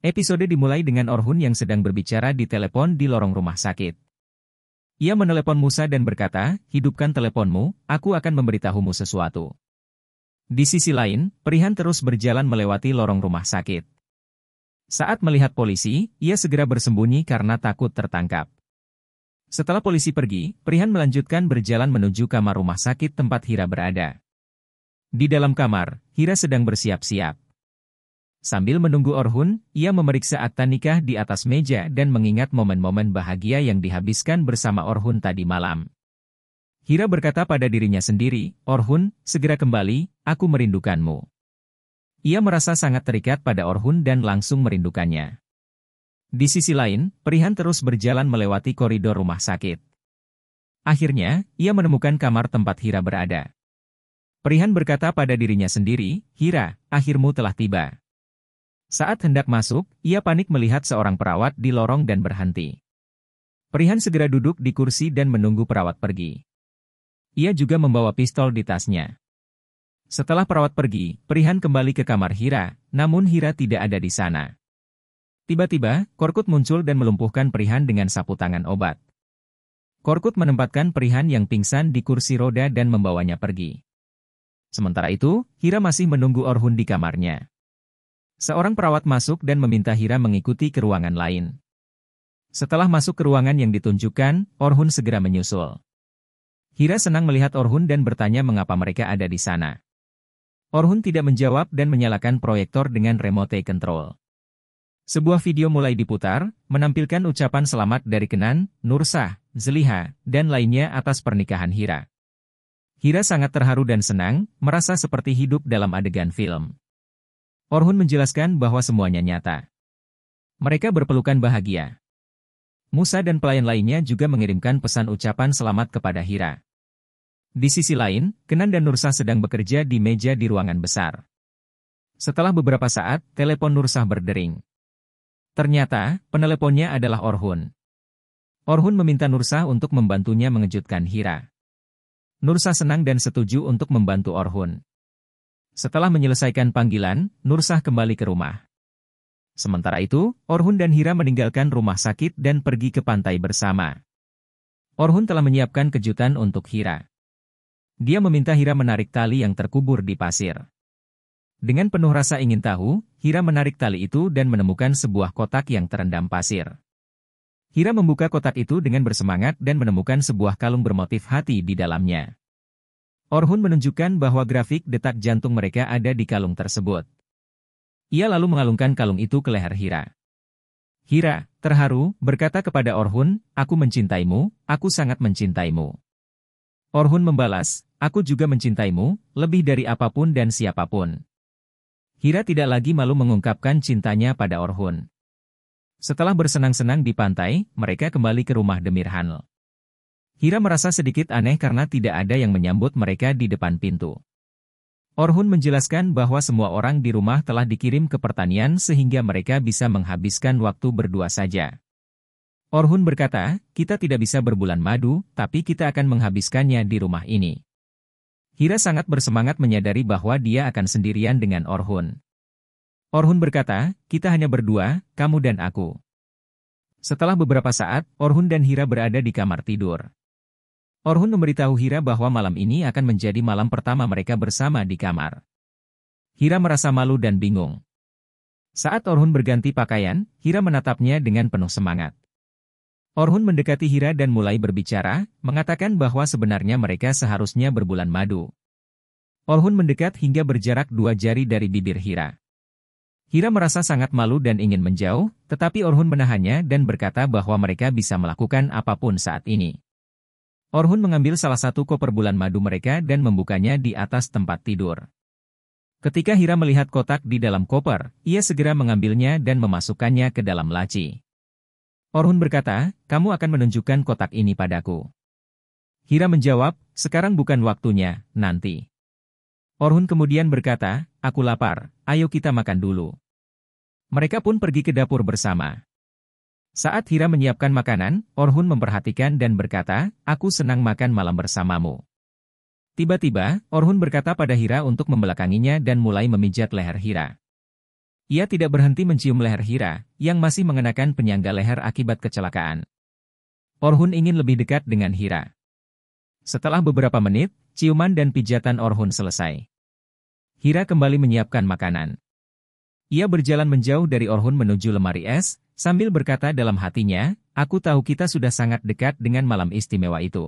Episode dimulai dengan Orhun yang sedang berbicara di telepon di lorong rumah sakit. Ia menelepon Musa dan berkata, "Hidupkan teleponmu, aku akan memberitahumu sesuatu." Di sisi lain, Prihan terus berjalan melewati lorong rumah sakit. Saat melihat polisi, ia segera bersembunyi karena takut tertangkap. Setelah polisi pergi, Prihan melanjutkan berjalan menuju kamar rumah sakit tempat Hira berada. Di dalam kamar, Hira sedang bersiap-siap. Sambil menunggu Orhun, ia memeriksa akta nikah di atas meja dan mengingat momen-momen bahagia yang dihabiskan bersama Orhun tadi malam. Hira berkata pada dirinya sendiri, "Orhun, segera kembali, aku merindukanmu." Ia merasa sangat terikat pada Orhun dan langsung merindukannya. Di sisi lain, Prihan terus berjalan melewati koridor rumah sakit. Akhirnya, ia menemukan kamar tempat Hira berada. Prihan berkata pada dirinya sendiri, "Hira, akhirmu telah tiba." Saat hendak masuk, ia panik melihat seorang perawat di lorong dan berhenti. Prihan segera duduk di kursi dan menunggu perawat pergi. Ia juga membawa pistol di tasnya. Setelah perawat pergi, Prihan kembali ke kamar Hira, namun Hira tidak ada di sana. Tiba-tiba, Korkut muncul dan melumpuhkan Prihan dengan sapu tangan obat. Korkut menempatkan Prihan yang pingsan di kursi roda dan membawanya pergi. Sementara itu, Hira masih menunggu Orhun di kamarnya. Seorang perawat masuk dan meminta Hira mengikuti ke ruangan lain. Setelah masuk ke ruangan yang ditunjukkan, Orhun segera menyusul. Hira senang melihat Orhun dan bertanya mengapa mereka ada di sana. Orhun tidak menjawab dan menyalakan proyektor dengan remote control. Sebuah video mulai diputar, menampilkan ucapan selamat dari Kenan, Nursah, Zeliha, dan lainnya atas pernikahan Hira. Hira sangat terharu dan senang, merasa seperti hidup dalam adegan film. Orhun menjelaskan bahwa semuanya nyata. Mereka berpelukan bahagia. Musa dan pelayan lainnya juga mengirimkan pesan ucapan selamat kepada Hira. Di sisi lain, Kenan dan Nursah sedang bekerja di meja di ruangan besar. Setelah beberapa saat, telepon Nursah berdering. Ternyata, peneleponnya adalah Orhun. Orhun meminta Nursah untuk membantunya mengejutkan Hira. Nursah senang dan setuju untuk membantu Orhun. Setelah menyelesaikan panggilan, Nursah kembali ke rumah. Sementara itu, Orhun dan Hira meninggalkan rumah sakit dan pergi ke pantai bersama. Orhun telah menyiapkan kejutan untuk Hira. Dia meminta Hira menarik tali yang terkubur di pasir. Dengan penuh rasa ingin tahu, Hira menarik tali itu dan menemukan sebuah kotak yang terendam pasir. Hira membuka kotak itu dengan bersemangat dan menemukan sebuah kalung bermotif hati di dalamnya. Orhun menunjukkan bahwa grafik detak jantung mereka ada di kalung tersebut. Ia lalu mengalungkan kalung itu ke leher Hira. Hira, terharu, berkata kepada Orhun, "Aku mencintaimu, aku sangat mencintaimu." Orhun membalas, "Aku juga mencintaimu, lebih dari apapun dan siapapun." Hira tidak lagi malu mengungkapkan cintanya pada Orhun. Setelah bersenang-senang di pantai, mereka kembali ke rumah Demirhan. Hira merasa sedikit aneh karena tidak ada yang menyambut mereka di depan pintu. Orhun menjelaskan bahwa semua orang di rumah telah dikirim ke pertanian sehingga mereka bisa menghabiskan waktu berdua saja. Orhun berkata, "Kita tidak bisa berbulan madu, tapi kita akan menghabiskannya di rumah ini." Hira sangat bersemangat menyadari bahwa dia akan sendirian dengan Orhun. Orhun berkata, "Kita hanya berdua, kamu dan aku." Setelah beberapa saat, Orhun dan Hira berada di kamar tidur. Orhun memberitahu Hira bahwa malam ini akan menjadi malam pertama mereka bersama di kamar. Hira merasa malu dan bingung. Saat Orhun berganti pakaian, Hira menatapnya dengan penuh semangat. Orhun mendekati Hira dan mulai berbicara, mengatakan bahwa sebenarnya mereka seharusnya berbulan madu. Orhun mendekat hingga berjarak 2 jari dari bibir Hira. Hira merasa sangat malu dan ingin menjauh, tetapi Orhun menahannya dan berkata bahwa mereka bisa melakukan apapun saat ini. Orhun mengambil salah satu koper bulan madu mereka dan membukanya di atas tempat tidur. Ketika Hira melihat kotak di dalam koper, ia segera mengambilnya dan memasukkannya ke dalam laci. Orhun berkata, "Kamu akan menunjukkan kotak ini padaku." Hira menjawab, "Sekarang bukan waktunya, nanti." Orhun kemudian berkata, "Aku lapar, ayo kita makan dulu." Mereka pun pergi ke dapur bersama. Saat Hira menyiapkan makanan, Orhun memperhatikan dan berkata, "Aku senang makan malam bersamamu." Tiba-tiba, Orhun berkata pada Hira untuk membelakanginya dan mulai memijat leher Hira. Ia tidak berhenti mencium leher Hira, yang masih mengenakan penyangga leher akibat kecelakaan. Orhun ingin lebih dekat dengan Hira. Setelah beberapa menit, ciuman dan pijatan Orhun selesai. Hira kembali menyiapkan makanan. Ia berjalan menjauh dari Orhun menuju lemari es, sambil berkata dalam hatinya, aku tahu kita sudah sangat dekat dengan malam istimewa itu.